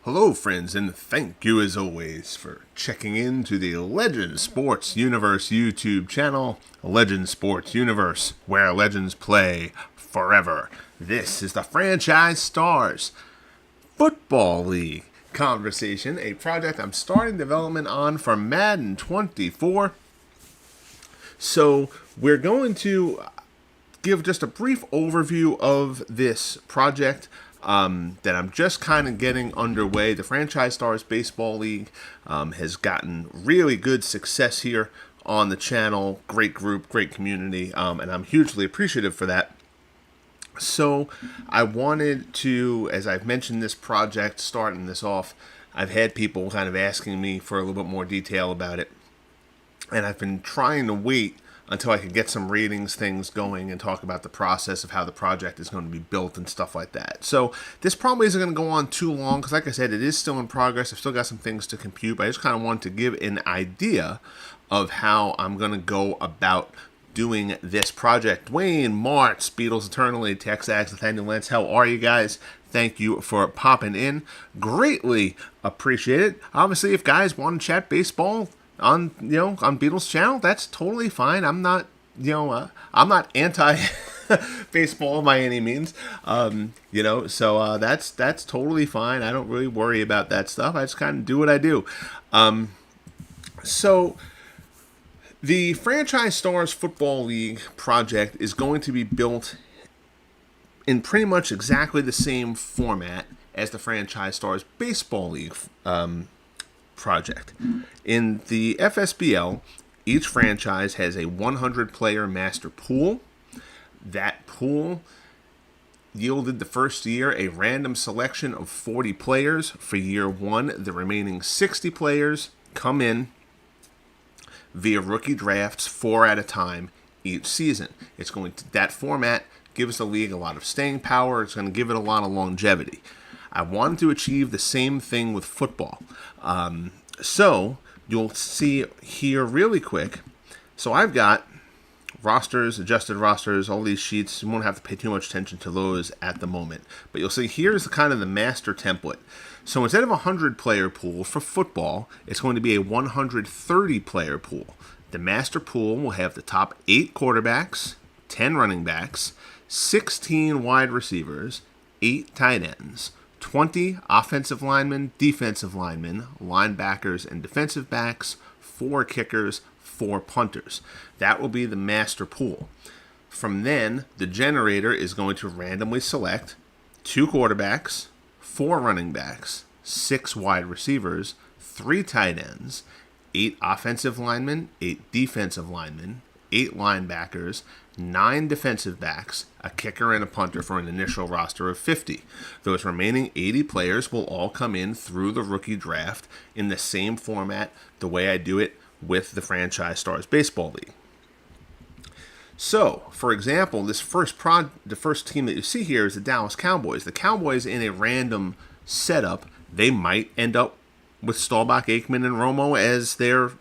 Hello, friends, and thank you as always for checking in to the Legend Sports Universe YouTube channel, Legend Sports Universe, where legends play forever. This is the Franchise Stars Football League conversation, a project I'm starting development on for Madden 24. So we're going to give just a brief overview of this project that I'm just kind of getting underway. The Franchise Stars Baseball League has gotten really good success here on the channel. Great group, great community, and I'm hugely appreciative for that. So I wanted to, as I've mentioned this project, starting this off, I've had people kind of asking me for a little bit more detail about it. And I've been trying to wait until I could get some ratings things going and talk about the process of how the project is going to be built and stuff like that. So this probably isn't going to go on too long because, like I said, it is still in progress. I've still got some things to compute, but I just kind of wanted to give an idea of how I'm going to go about doing this project. Dwayne, Martz, Beatles Eternally, Texags, Nathaniel Lentz, how are you guys? Thank you for popping in. Greatly appreciate it. Obviously, if guys want to chat baseball on Beatles channel, that's totally fine. I'm not I'm not anti baseball by any means. So that's totally fine. I don't really worry about that stuff. I just kind of do what I do. So the Franchise Stars Football League project is going to be built in pretty much exactly the same format as the Franchise Stars Baseball League project. In the FSBL, each franchise has a 100-player master pool. That pool yielded the first year a random selection of 40 players. For year one, the remaining 60 players come in via rookie drafts, 4 at a time each season. That format gives the league a lot of staying power. It's going to give it a lot of longevity. I wanted to achieve the same thing with football. So you'll see here really quick. So I've got rosters, adjusted rosters, all these sheets. You won't have to pay too much attention to those at the moment. But you'll see here's kind of the master template. So instead of a 100-player pool for football, it's going to be a 130-player pool. The master pool will have the top 8 quarterbacks, 10 running backs, 16 wide receivers, 8 tight ends, 20 offensive linemen, defensive linemen, linebackers, and defensive backs, 4 kickers, 4 punters. That will be the master pool. From then, the generator is going to randomly select 2 quarterbacks, 4 running backs, 6 wide receivers, 3 tight ends, 8 offensive linemen, 8 defensive linemen, 8 linebackers, 9 defensive backs, a kicker, and a punter for an initial roster of 50. Those remaining 80 players will all come in through the rookie draft in the same format, the way I do it with the Franchise Stars Baseball League. So, for example, the first team that you see here is the Dallas Cowboys. The Cowboys, in a random setup, they might end up with Staubach, Aikman, and Romo as their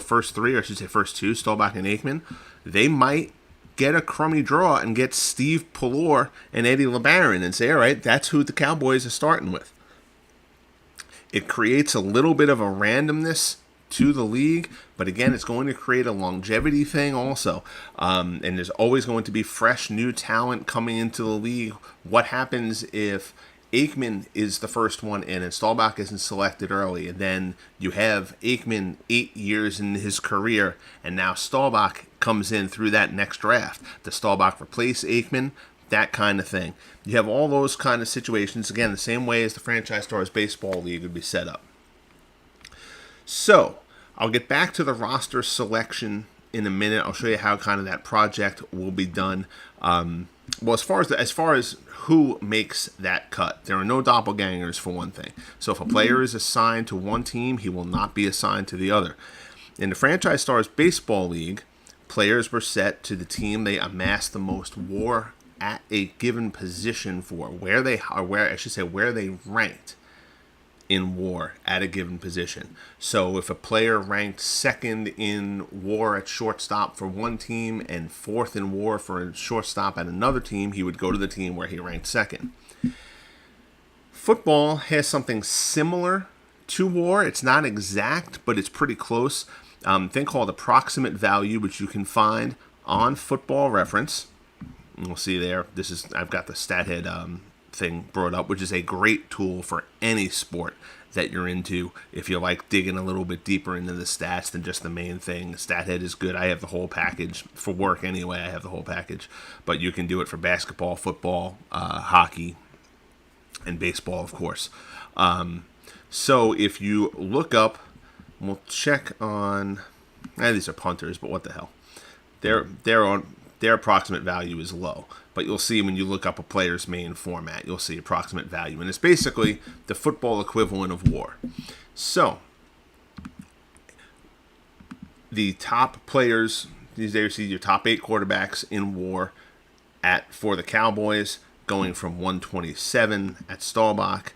first 3, or I should say first 2, Staubach and Aikman. They might get a crummy draw and get Steve Pallor and Eddie LeBaron and say, all right, that's who the Cowboys are starting with. It creates a little bit of a randomness to the league, but again, it's going to create a longevity thing also. And there's always going to be fresh new talent coming into the league. What happens if Aikman is the first one in and Staubach isn't selected early, and then you have Aikman 8 years in his career, and now Staubach comes in through that next draft? Does Staubach replace Aikman? That kind of thing. You have all those kind of situations, again, the same way as the Franchise Stars Baseball League would be set up. So, I'll get back to the roster selection in a minute. I'll show you how kind of that project will be done. Well, as far as who makes that cut, there are no doppelgangers for one thing. So if a player is assigned to one team, he will not be assigned to the other. In the Franchise Stars Baseball League, players were set to the team they amassed the most WAR at a given position for, where they ranked in WAR at a given position. So if a player ranked second in WAR at shortstop for one team and fourth in WAR for a shortstop at another team, he would go to the team where he ranked second. Football has something similar to WAR. It's not exact, but it's pretty close. Thing called approximate value, which you can find on Football Reference. And we'll see there. I've got the StatHead thing brought up, which is a great tool for any sport that you're into. If you like digging a little bit deeper into the stats than just the main thing, StatHead is good. I have the whole package for work anyway. I have the whole package, but you can do it for basketball, football, hockey, and baseball, of course. So if you look up, we'll check on. These are punters, but what the hell? Their approximate value is low. But you'll see when you look up a player's main format, you'll see approximate value. And it's basically the football equivalent of WAR. So, the top players, these days you see your top 8 quarterbacks in WAR for the Cowboys, going from 127 at Staubach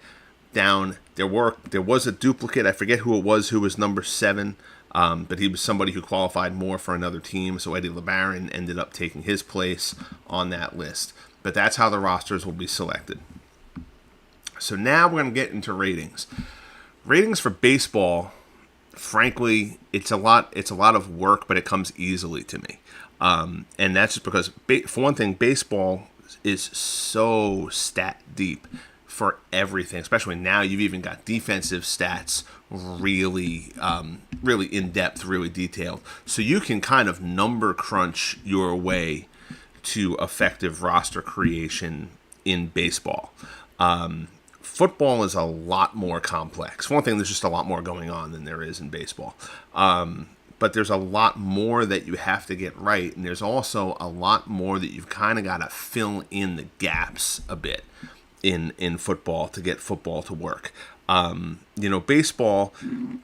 down. There was a duplicate. I forget who it was who was number 7. But he was somebody who qualified more for another team, so Eddie LeBaron ended up taking his place on that list. But that's how the rosters will be selected. So now we're going to get into ratings. Ratings for baseball, frankly, it's a lot of work, but it comes easily to me. And that's just because, for one thing, baseball is so stat deep for everything, especially now you've even got defensive stats really in depth, really detailed. So you can kind of number crunch your way to effective roster creation in baseball. Football is a lot more complex. For one thing, there's just a lot more going on than there is in baseball. But there's a lot more that you have to get right, and there's also a lot more that you've kind of got to fill in the gaps a bit in football to get football to work. Baseball,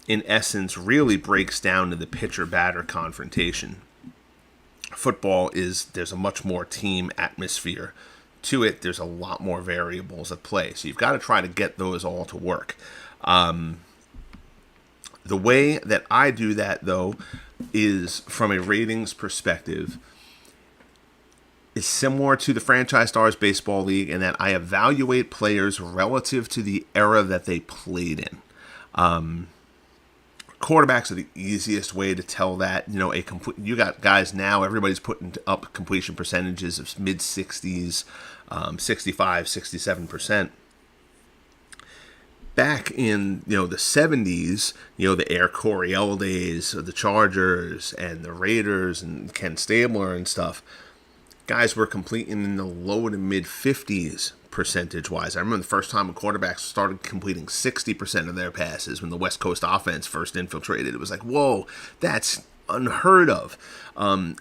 in essence, really breaks down to the pitcher-batter confrontation. Football there's a much more team atmosphere to it. There's a lot more variables at play. So you've got to try to get those all to work. The way that I do that, though, is from a ratings perspective, is similar to the Franchise Stars Baseball League in that I evaluate players relative to the era that they played in. Quarterbacks are the easiest way to tell that. You got guys now, everybody's putting up completion percentages of mid-60s, 65, 67%. Back in, the 70s, the Air Coryell days of the Chargers and the Raiders and Ken Stabler and stuff, guys were completing in the low to mid 50s percentage-wise. I remember the first time a quarterback started completing 60% of their passes when the West Coast offense first infiltrated. It was like, whoa, that's unheard of.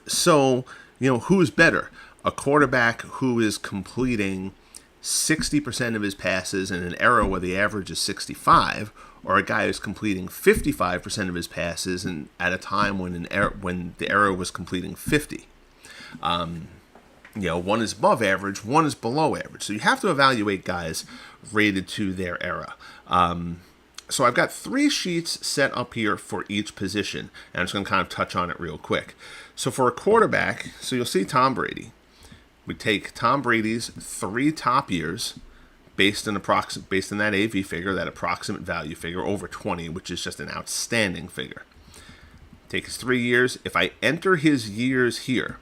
So, who's better? A quarterback who is completing 60% of his passes in an era where the average is 65, or a guy who's completing 55% of his passes at a time when the era was completing 50. One is above average, one is below average. So you have to evaluate guys rated to their era. So I've got 3 sheets set up here for each position, and I'm just going to kind of touch on it real quick. So for a quarterback, so you'll see Tom Brady. We take Tom Brady's 3 top years based on that AV figure, that approximate value figure, over 20, which is just an outstanding figure. Take his 3 years. If I enter his years here,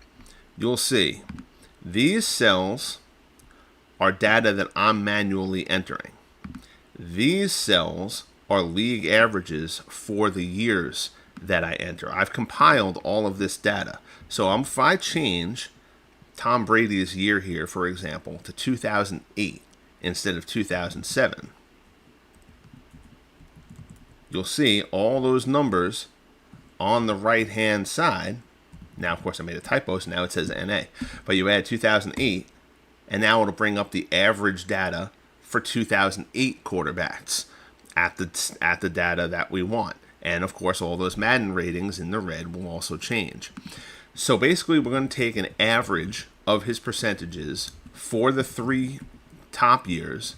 you'll see these cells are data that I'm manually entering. These cells are league averages for the years that I enter. I've compiled all of this data. So if I change Tom Brady's year here, for example, to 2008 instead of 2007, you'll see all those numbers on the right-hand side. Now, of course, I made a typo, so now it says NA. But you add 2008, and now it'll bring up the average data for 2008 quarterbacks at the data that we want. And, of course, all those Madden ratings in the red will also change. So, basically, we're going to take an average of his percentages for the 3 top years,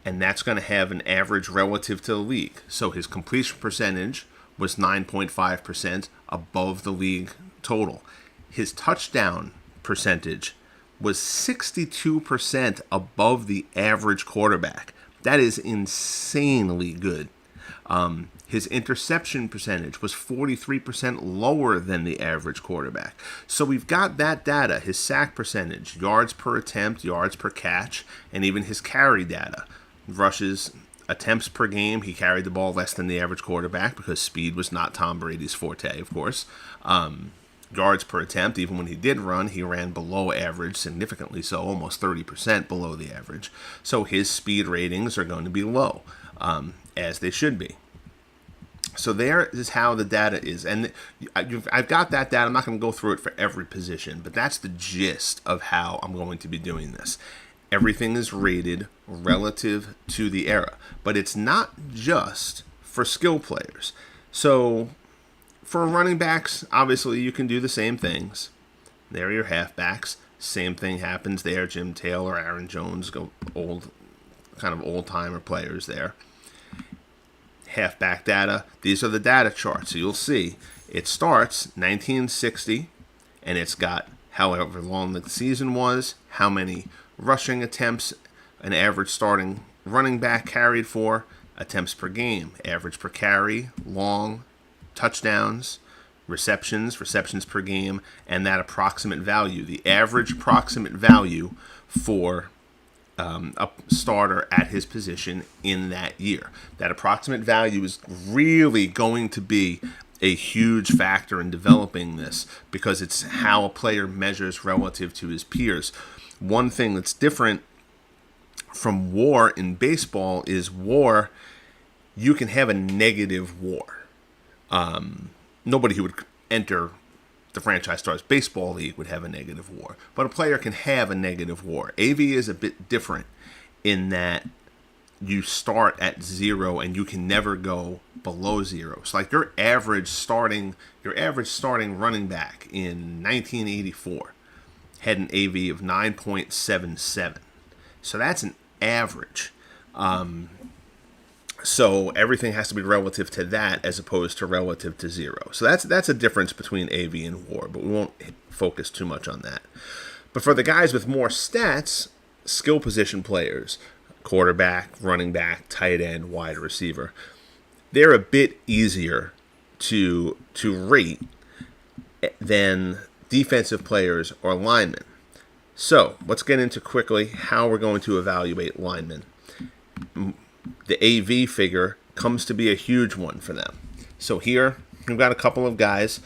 and that's going to have an average relative to the league. So, his completion percentage was 9.5% above the league total. His touchdown percentage was 62% above the average quarterback. That is insanely good. His interception percentage was 43% lower than the average quarterback. So we've got that data, his sack percentage, yards per attempt, yards per catch, and even his carry data. Rushes, attempts per game, he carried the ball less than the average quarterback because speed was not Tom Brady's forte, of course. Yards per attempt, even when he did run, he ran below average, significantly so, almost 30% below the average. So his speed ratings are going to be low, as they should be. So there is how the data is. And I've got that data. I'm not going to go through it for every position, but that's the gist of how I'm going to be doing this. Everything is rated relative to the era, but it's not just for skill players. So for running backs, obviously you can do the same things. There are your halfbacks. Same thing happens there. Jim Taylor, Aaron Jones, old timer players there. Halfback data. These are the data charts. So you'll see it starts 1960, and it's got however long the season was, how many rushing attempts an average starting running back carried for, attempts per game, average per carry, long, touchdowns, receptions per game, and that approximate value, the average approximate value for a starter at his position in that year. That approximate value is really going to be a huge factor in developing this because it's how a player measures relative to his peers. One thing that's different from WAR in baseball is WAR, you can have a negative WAR. Nobody who would enter the Franchise Stars Baseball League would have a negative WAR, but a player can have a negative WAR. AV is a bit different in that you start at 0 and you can never go below 0. So like your average starting running back in 1984 had an AV of 9.77. So that's an average. So everything has to be relative to that as opposed to relative to 0. So that's a difference between AV and WAR, but we won't focus too much on that. But for the guys with more stats, skill position players, quarterback, running back, tight end, wide receiver, they're a bit easier to rate than defensive players or linemen. So let's get into quickly how we're going to evaluate linemen. The AV figure comes to be a huge one for them. So here we've got a couple of guys.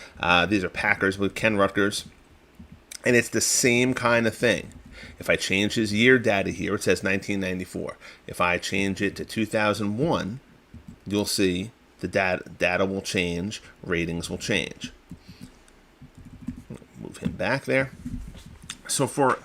These are Packers with Ken Rutgers. And it's the same kind of thing. If I change his year data here, it says 1994. If I change it to 2001, you'll see the data will change, ratings will change. Move him back there. So for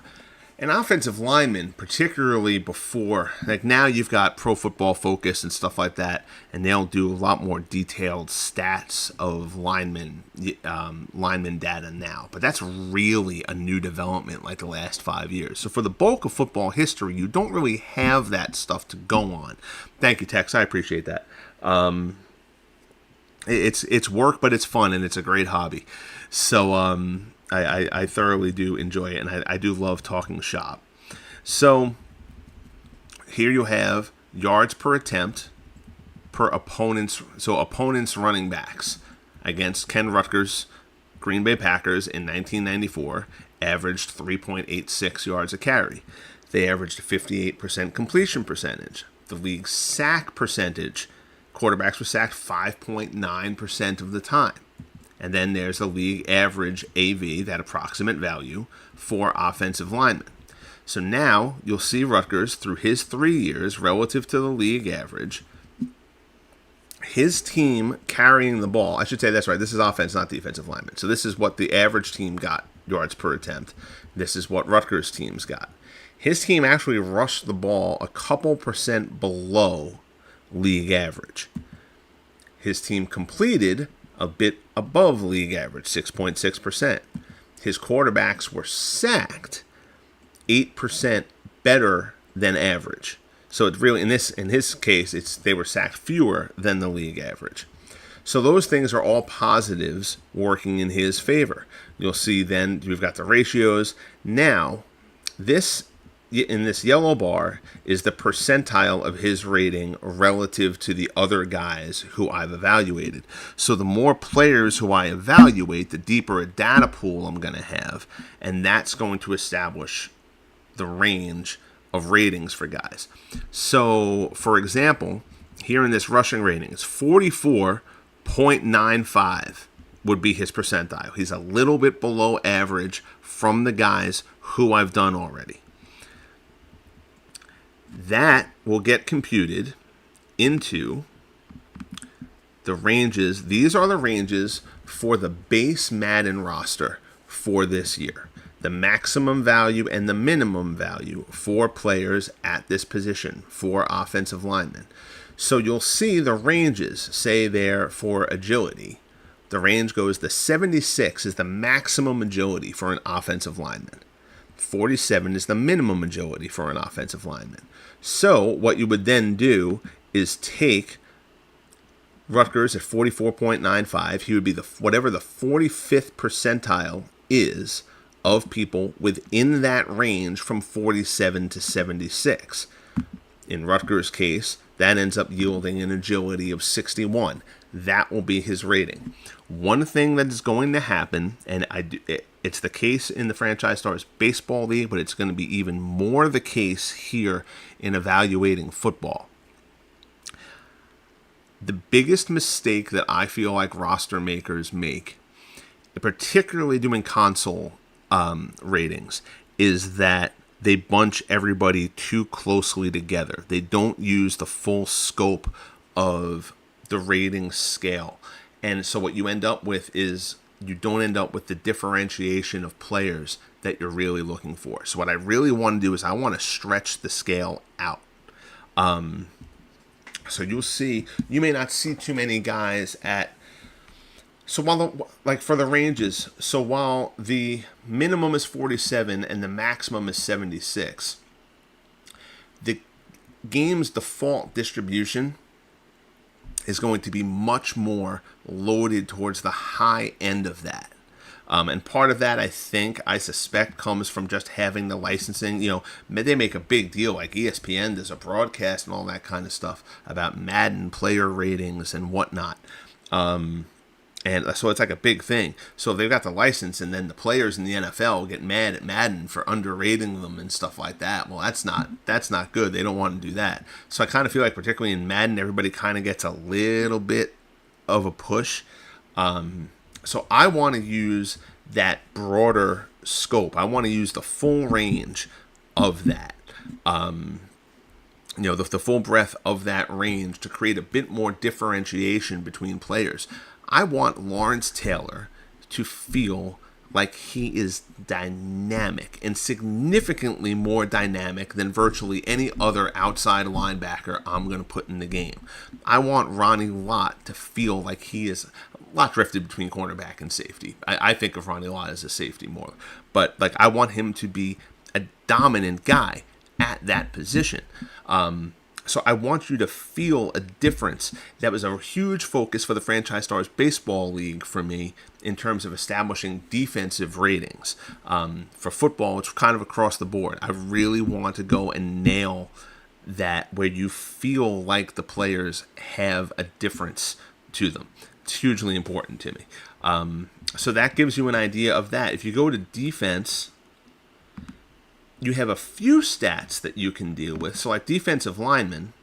an offensive lineman, particularly before, like now you've got Pro Football Focus and stuff like that, and they'll do a lot more detailed stats of lineman data now. But that's really a new development like the last 5 years. So for the bulk of football history, you don't really have that stuff to go on. Thank you, Tex. I appreciate that. It's work, but it's fun, and it's a great hobby. So I thoroughly do enjoy it, and I do love talking shop. So here you have yards per attempt per opponent's running backs against Ken Rutgers' Green Bay Packers in 1994 averaged 3.86 yards a carry. They averaged a 58% completion percentage. The league's sack percentage, quarterbacks were sacked 5.9% of the time. And then there's the league average AV, that approximate value, for offensive linemen. So now you'll see Rutgers, through his 3 years relative to the league average, his team carrying the ball, I should say that's right, this is offense, not defensive linemen. So this is what the average team got, yards per attempt. This is what Rutgers' teams got. His team actually rushed the ball a couple percent below league average. His team completed a bit above league average, 6.6%. His quarterbacks were sacked 8% better than average. So it's really, in his case, they were sacked fewer than the league average. So those things are all positives working in his favor. You'll see then we've got the ratios. Now, this in this yellow bar is the percentile of his rating relative to the other guys who I've evaluated. So the more players who I evaluate, the deeper a data pool I'm going to have, and that's going to establish the range of ratings for guys. So, for example, here in this rushing rating, it's 44.95 would be his percentile. He's a little bit below average from the guys who I've done already. That will get computed into the ranges. These are the ranges for the base Madden roster for this year. The maximum value and the minimum value for players at this position for offensive linemen. So you'll see the ranges, say there for agility. The range goes to 76 is the maximum agility for an offensive lineman. 47 is the minimum agility for an offensive lineman. So what you would then do is take Rutgers at 44.95. He would be whatever the 45th percentile is of people within that range from 47 to 76. In Rutgers' case, that ends up yielding an agility of 61. That will be his rating. One thing that is going to happen, and it's the case in the Franchise Stars Baseball League, but it's going to be even more the case here in evaluating football. The biggest mistake that I feel like roster makers make, particularly doing console ratings, is that they bunch everybody too closely together. They don't use the full scope of the rating scale. And so what you end up with is you don't end up with the differentiation of players that you're really looking for. So what I really want to do is I want to stretch the scale out. So you'll see, you may not see too many guys at, so while, like for the ranges, so while the minimum is 47 and the maximum is 76, the game's default distribution is going to be much more loaded towards the high end of that. And part of that, I suspect, comes from just having the licensing. You know, they make a big deal, like ESPN does a broadcast and all that kind of stuff about Madden player ratings and whatnot. And so it's like a big thing. So they've got the license, and then the players in the NFL get mad at Madden for underrating them and stuff like that. Well, that's not good. They don't want to do that. So I kind of feel like, particularly in Madden, everybody kind of gets a little bit of a push. So I want to use that broader scope. I want to use the full range of that. The full breadth of that range to create a bit more differentiation between players. I want Lawrence Taylor to feel like he is dynamic and significantly more dynamic than virtually any other outside linebacker I'm going to put in the game. I want Ronnie Lott to feel like he is a lot drifted between cornerback and safety. I think of Ronnie Lott as a safety more, but like I want him to be a dominant guy at that position. So I want you to feel a difference. That was a huge focus for the Franchise Stars Baseball League for me in terms of establishing defensive ratings. For football, it's kind of across the board. I really want to go and nail that where you feel like the players have a difference to them. It's hugely important to me. So that gives you an idea of that. If you go to defense, you have a few stats that you can deal with. So like defensive linemen.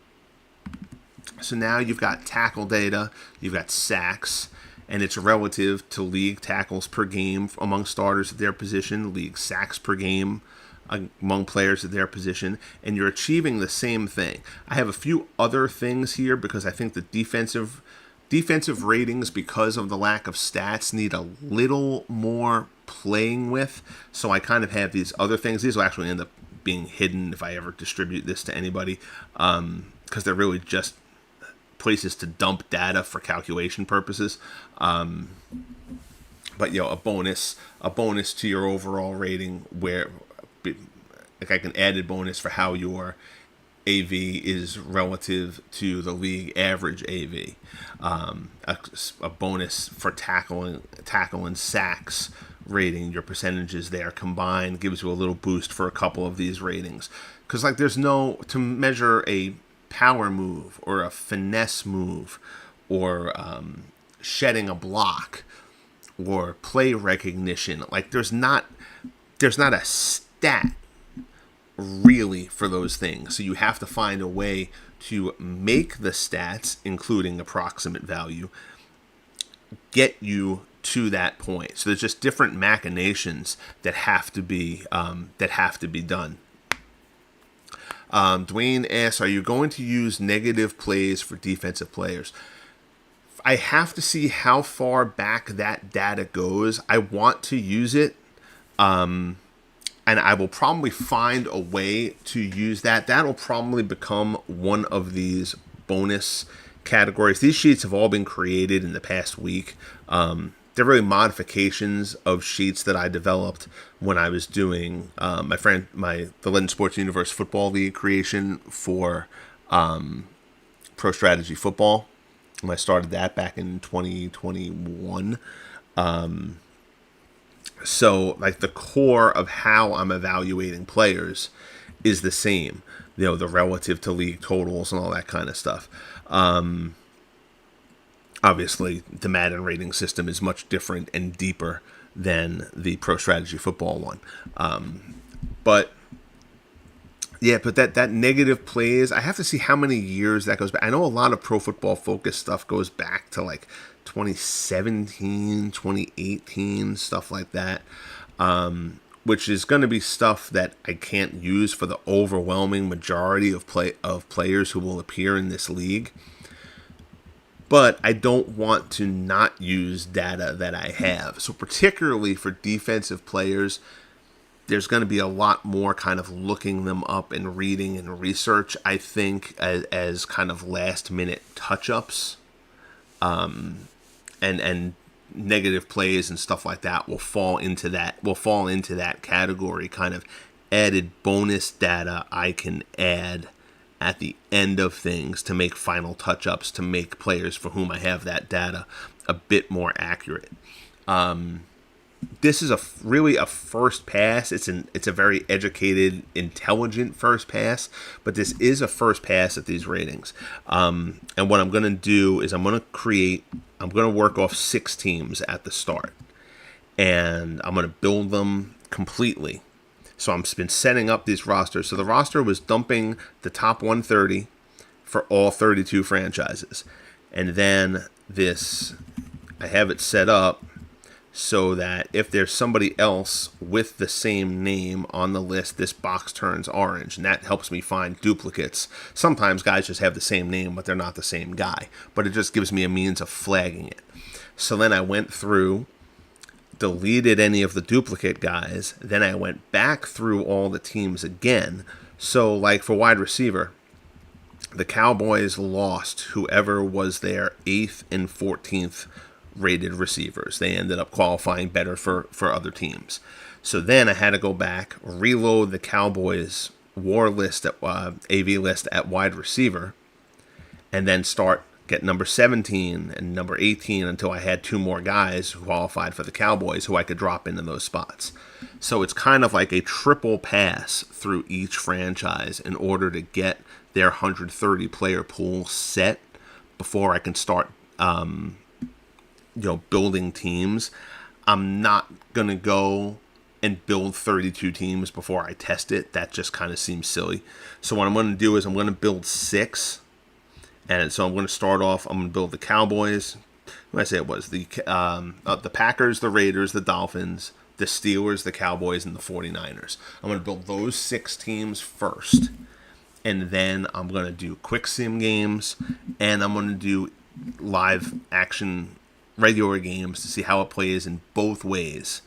So now you've got tackle data, you've got sacks, and it's relative to league tackles per game among starters at their position, league sacks per game among players at their position, and you're achieving the same thing. I have a few other things here because I think the defensive ratings, because of the lack of stats, need a little more playing with. So I kind of have these other things. These will actually end up being hidden if I ever distribute this to anybody, because they're really just places to dump data for calculation purposes. But a bonus to your overall rating, where like I can add a bonus for how your AV is relative to the league average AV. A bonus for tackle and sacks rating, your percentages there combined gives you a little boost for a couple of these ratings. Because like there's no, to measure a power move or a finesse move or shedding a block or play recognition, like there's not a stat really for those things. So you have to find a way to make the stats, including approximate value, get you to that point. So there's just different machinations that have to be done. Dwayne asks, are you going to use negative plays for defensive players? I have to see how far back that data goes. I want to use it, and I will probably find a way to use that. That'll probably become one of these bonus categories. These sheets have all been created in the past week. They're really modifications of sheets that I developed when I was doing the Legend Sports Universe Football League creation for Pro Strategy Football. When I started that back in 2021. So like the core of how I'm evaluating players is the same, the relative to league totals and all that kind of stuff. Obviously, the Madden rating system is much different and deeper than the Pro Strategy Football one. But that negative plays, I have to see how many years that goes back. I know a lot of Pro Football Focus stuff goes back to like 2017, 2018, stuff like that, which is going to be stuff that I can't use for the overwhelming majority of players who will appear in this league. But I don't want to not use data that I have. So particularly for defensive players, there's going to be a lot more kind of looking them up and reading and research, I think, as kind of last-minute touch-ups. And negative plays and stuff like that will fall into that category, kind of added bonus data I can add at the end of things to make final touch-ups, to make players for whom I have that data a bit more accurate. This is really a first pass. It's a very educated, intelligent first pass, but this is a first pass at these ratings. And what I'm going to do is I'm going to work off 6 teams at the start, and I'm going to build them completely. So I've been setting up these rosters. So the roster was dumping the top 130 for all 32 franchises. And then I have it set up so that if there's somebody else with the same name on the list, this box turns orange. And that helps me find duplicates. Sometimes guys just have the same name, but they're not the same guy. But it just gives me a means of flagging it. So then I went through, deleted any of the duplicate guys, then I went back through all the teams again. So like for wide receiver, the Cowboys lost whoever was their 8th and 14th rated receivers. They ended up qualifying better for other teams. So then I had to go back, reload the Cowboys war list at AV list at wide receiver, and then start get number 17 and number 18 until I had 2 more guys who qualified for the Cowboys who I could drop into those spots. So it's kind of like a triple pass through each franchise in order to get their 130 player pool set before I can start building teams. I'm not going to go and build 32 teams before I test it. That just kind of seems silly. So what I'm going to do is I'm going to build 6. And so I'm going to start off, I'm going to build the Cowboys. What did I say it was? The Packers, the Raiders, the Dolphins, the Steelers, the Cowboys, and the 49ers. I'm going to build those 6 teams first. And then I'm going to do quick sim games. And I'm going to do live action regular games to see how it plays in both ways.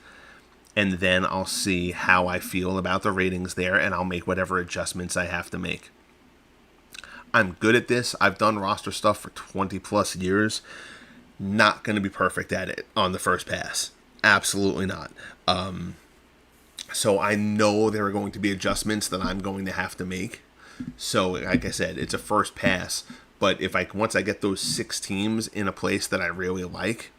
And then I'll see how I feel about the ratings there. And I'll make whatever adjustments I have to make. I'm good at this. I've done roster stuff for 20 plus years. Not going to be perfect at it on the first pass. Absolutely not. So I know there are going to be adjustments that I'm going to have to make. So like I said, it's a first pass. But once I get those 6 teams in a place that I really like,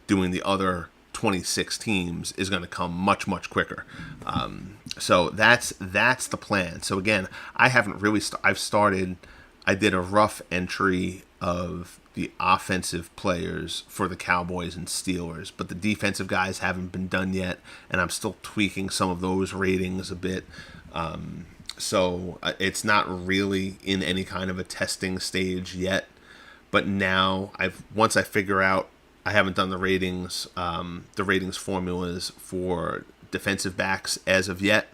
doing the other 26 teams is going to come much, much quicker. So that's the plan. So again, I haven't really I did a rough entry of the offensive players for the Cowboys and Steelers, but the defensive guys haven't been done yet, and I'm still tweaking some of those ratings a bit. So it's not really in any kind of a testing stage yet. But now once I figure out, I haven't done the ratings formulas for defensive backs as of yet.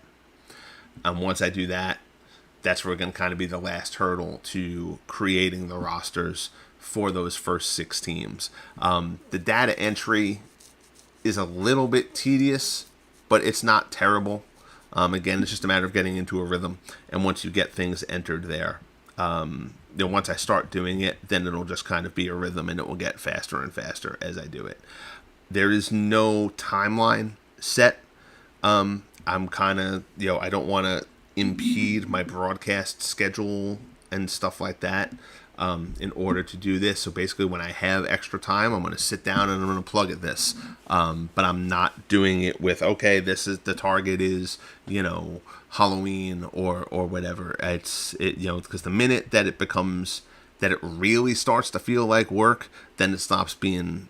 Once I do that, that's where going to kind of be the last hurdle to creating the rosters for those first 6 teams. The data entry is a little bit tedious, but it's not terrible. Again, it's just a matter of getting into a rhythm, and once you get things entered there, once I start doing it, then it'll just kind of be a rhythm, and it will get faster and faster as I do it. There is no timeline set. I'm kind of, I don't want to impede my broadcast schedule and stuff like that in order to do this. So basically, when I have extra time, I'm going to sit down and I'm going to plug at this. But I'm not doing it with, okay, this is the target is, Halloween or whatever. Because the minute that it becomes, that it really starts to feel like work, then it stops being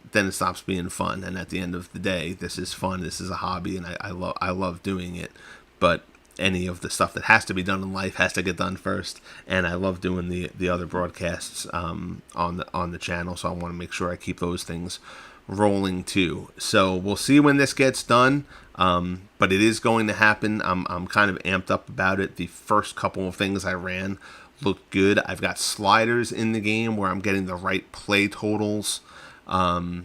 fun. And at the end of the day, this is fun. This is a hobby, and I love doing it. But any of the stuff that has to be done in life has to get done first, and I love doing the other broadcasts on the channel, so I want to make sure I keep those things rolling too. So we'll see when this gets done, but it is going to happen. I'm kind of amped up about it. The first couple of things I ran looked good. I've got sliders in the game where I'm getting the right play totals, as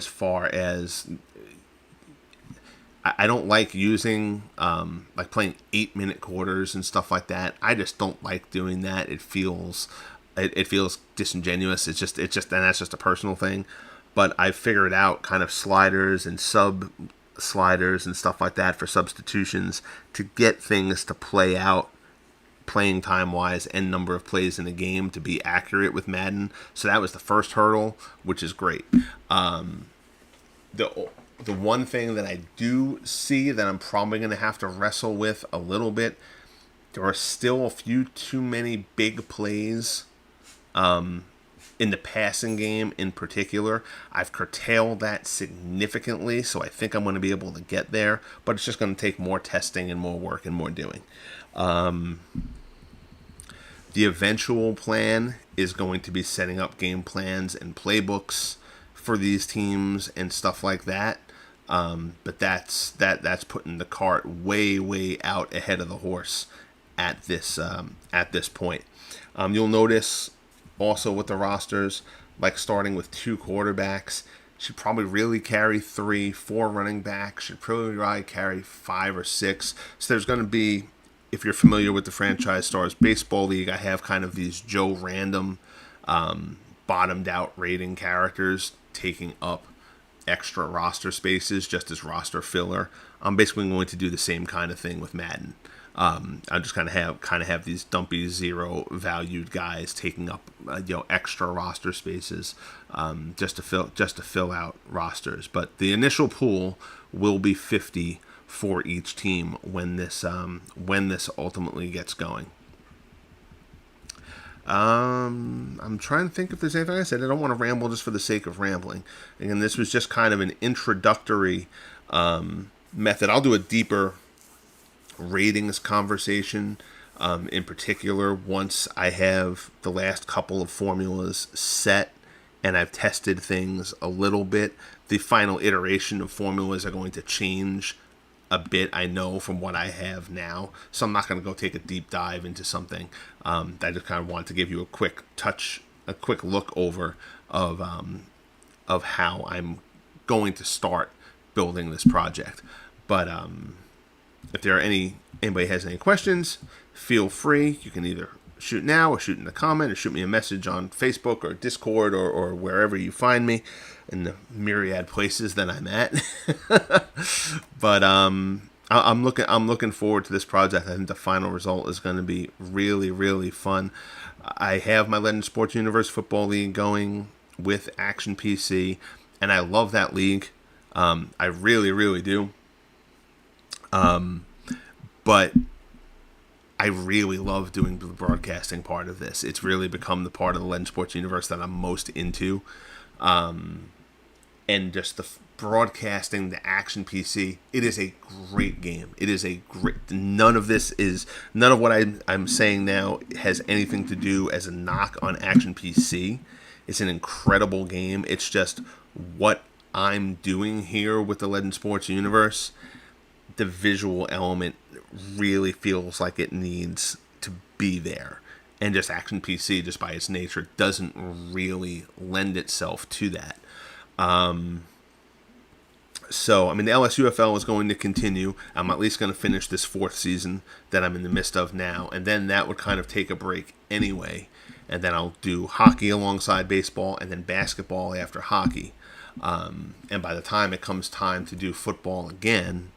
far as I don't like using like playing 8-minute quarters and stuff like that. I just don't like doing that. It feels disingenuous. It's just and that's just a personal thing. But I figured out kind of sliders and sub sliders and stuff like that for substitutions to get things to play out playing time wise and number of plays in a game to be accurate with Madden. So that was the first hurdle, which is great. The one thing that I do see that I'm probably going to have to wrestle with a little bit, there are still a few too many big plays in the passing game in particular. I've curtailed that significantly, so I think I'm going to be able to get there, but it's just going to take more testing and more work and more doing. The eventual plan is going to be setting up game plans and playbooks for these teams and stuff like that. But that's putting the cart way out ahead of the horse at this point. You'll notice also with the rosters, like starting with 2 quarterbacks, should probably really carry 3, 4 running backs, should probably carry 5 or 6. So there's going to be, if you're familiar with the Franchise Stars Baseball League, I have kind of these Joe Random bottomed out rating characters taking up extra roster spaces just as roster filler. I'm basically going to do the same kind of thing with Madden. I just kind of have these dumpy 0 valued guys taking up extra roster spaces just to fill out rosters. But the initial pool will be 50 for each team when this ultimately gets going. I'm trying to think if there's anything I said. I don't want to ramble just for the sake of rambling. Again, this was just kind of an introductory method. I'll do a deeper ratings conversation in particular once I have the last couple of formulas set and I've tested things a little bit. The final iteration of formulas are going to change a bit, I know, from what I have now. So I'm not going to go take a deep dive into something. I just kind of want to give you a quick look over of how I'm going to start building this project. But if there are anybody has any questions, feel free. You can either shoot now or shoot in the comment or shoot me a message on Facebook or Discord or wherever you find me in the myriad places that I'm at. But I'm looking forward to this project. I think the final result is going to be really, really fun. I have my Legend Sports Universe Football League going with Action PC. and I love that league. I really, really do. But I really love doing the broadcasting part of this. It's really become the part of the Legend Sports universe that I'm most into. And just the broadcasting, the action PC, it is a great game. It is a great. None of what I'm saying now has anything to do as a knock on action PC. It's an incredible game. It's just what I'm doing here with the Legend Sports universe. The visual element really feels like it needs to be there. And just action PC, just by its nature, doesn't really lend itself to that. So, I mean, the LSUFL is going to continue. I'm at least going to finish this 4th season that I'm in the midst of now. And then that would kind of take a break anyway. And then I'll do hockey alongside baseball and then basketball after hockey. And by the time it comes time to do football again,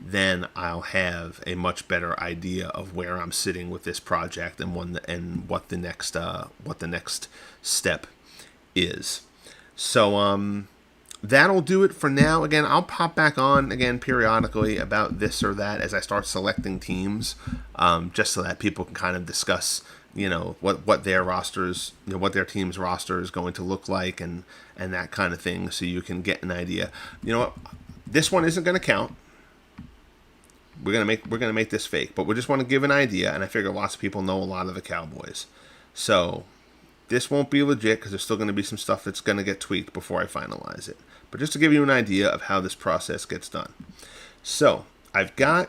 then I'll have a much better idea of where I'm sitting with this project and what the next step is. So that'll do it for now. Again, I'll pop back on again periodically about this or that as I start selecting teams, just so that people can kind of discuss, what their rosters, what their team's roster is going to look like, and that kind of thing, so you can get an idea. You know what? This one isn't going to count. We're gonna make this fake, but we just want to give an idea, and I figure lots of people know a lot of the Cowboys, so this won't be legit because there's still going to be some stuff that's going to get tweaked before I finalize it. But just to give you an idea of how this process gets done. So I've got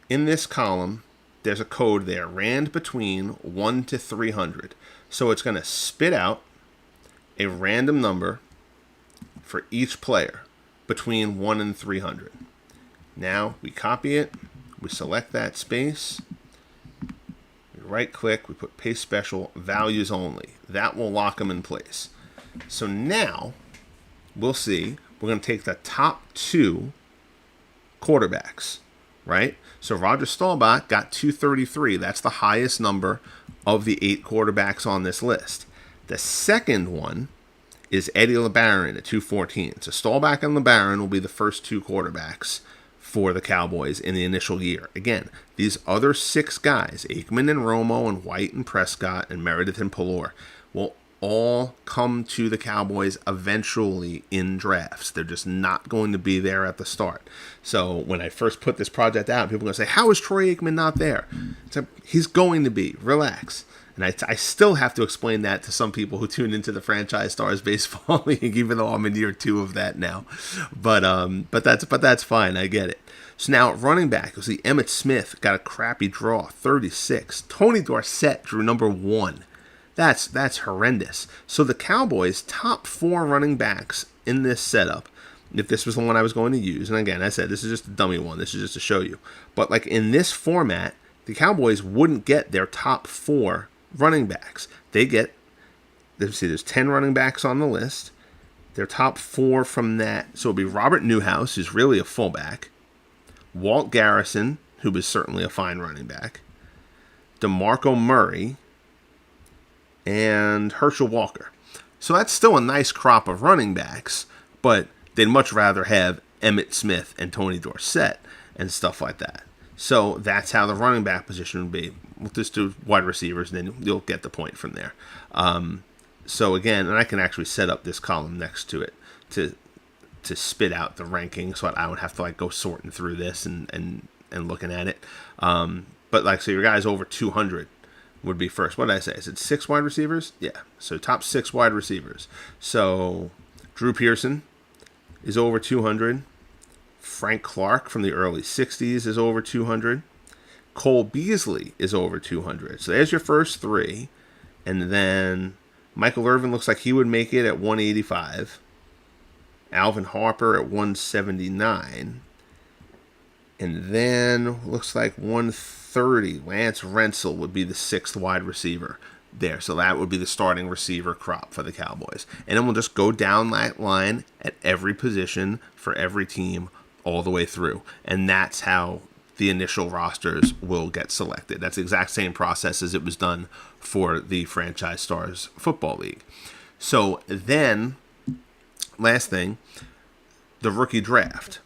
in this column, there's a code there, rand between 1 to 300. So it's going to spit out a random number for each player between 1 and 300. Now we copy it, we select that space, we right click, we put paste special, values only. That will lock them in place. So now we'll see, we're going to take the top 2 quarterbacks, right? So Roger Staubach got 233. That's the highest number of the 8 quarterbacks on this list. The second one is Eddie LeBaron at 214. So Staubach and LeBaron will be the first 2 quarterbacks for the Cowboys in the initial year. Again, these other 6 guys, Aikman and Romo and White and Prescott and Meredith and Pallor, will all come to the Cowboys eventually in drafts. They're just not going to be there at the start. So when I first put this project out, people are going to say, how is Troy Aikman not there? So he's going to be. Relax. And I still have to explain that to some people who tune into the Franchise Stars Baseball League, even though I'm in year 2 of that now. But that's fine. I get it. So now at running back, you'll see Emmitt Smith got a crappy draw, 36. Tony Dorsett drew number 1. That's horrendous. So the Cowboys' top 4 running backs in this setup, if this was the one I was going to use, and again, I said this is just a dummy one. This is just to show you. But like in this format, the Cowboys wouldn't get their top 4 running backs. They get, let's see, there's 10 running backs on the list. Their top 4 from that, so it'll be Robert Newhouse, who's really a fullback, Walt Garrison, who was certainly a fine running back, DeMarco Murray, and Herschel Walker. So that's still a nice crop of running backs, but they'd much rather have Emmitt Smith and Tony Dorsett and stuff like that. So that's how the running back position would be. We'll just do wide receivers, and then you'll get the point from there. So again, and I can actually set up this column next to it to spit out the ranking, so I don't have to like go sorting through this and looking at it. But like, so your guys over 200 would be first. What did I say? Is it 6 wide receivers? Yeah. So top 6 wide receivers. So Drew Pearson is over 200. Frank Clark from the early 60s is over 200. Cole Beasley is over 200. So there's your first 3. And then Michael Irvin looks like he would make it at 185. Alvin Harper at 179. And then looks like 130. Lance Rensel would be the 6th wide receiver there. So that would be the starting receiver crop for the Cowboys. And then we'll just go down that line at every position for every team all the way through. And that's how the initial rosters will get selected. That's the exact same process as it was done for the Franchise Stars Football League. So then last thing, the rookie draft.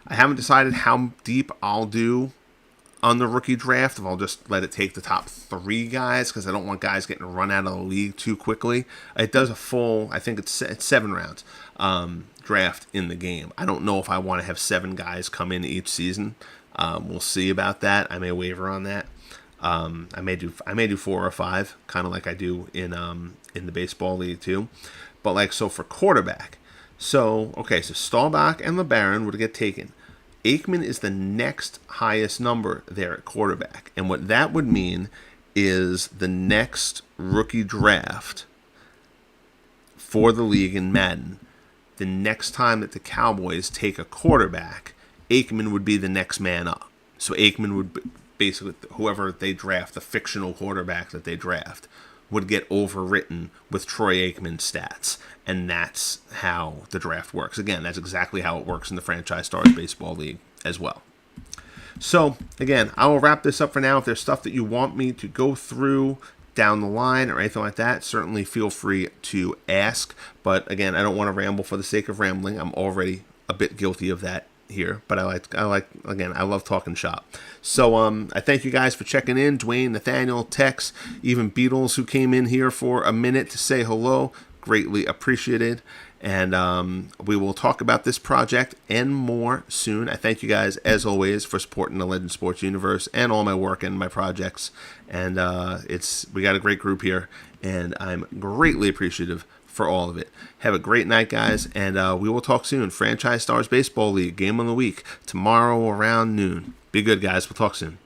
I haven't decided how deep I'll do on the rookie draft, if I'll just let it take the top 3 guys, because I don't want guys getting run out of the league too quickly. It does a full, I think it's 7 rounds draft in the game. I don't know if I want to have 7 guys come in each season. We'll see about that. I may waver on that. I may do 4 or 5, kind of like I do in the baseball league too. But like, so for quarterback, so Staubach and LeBaron would get taken. Aikman is the next highest number there at quarterback. And what that would mean is the next rookie draft for the league in Madden, the next time that the Cowboys take a quarterback, Aikman would be the next man up. So Aikman would basically, whoever they draft, the fictional quarterback that they draft, would get overwritten with Troy Aikman's stats. And that's how the draft works. Again, that's exactly how it works in the Franchise Stars Baseball League as well. So, again, I will wrap this up for now. If there's stuff that you want me to go through down the line or anything like that, certainly feel free to ask. But, again, I don't want to ramble for the sake of rambling. I'm already a bit guilty of that here, but I love talking shop. So I thank you guys for checking in. Dwayne, Nathaniel, Tex, even Beatles who came in here for a minute to say hello, greatly appreciated. And we will talk about this project and more soon. I thank you guys, as always, for supporting the Legend Sports universe and all my work and my projects. And we got a great group here, and I'm greatly appreciative for all of it. Have a great night, guys, and we will talk soon. Franchise Stars Baseball League, game of the week, tomorrow around noon. Be good, guys. We'll talk soon.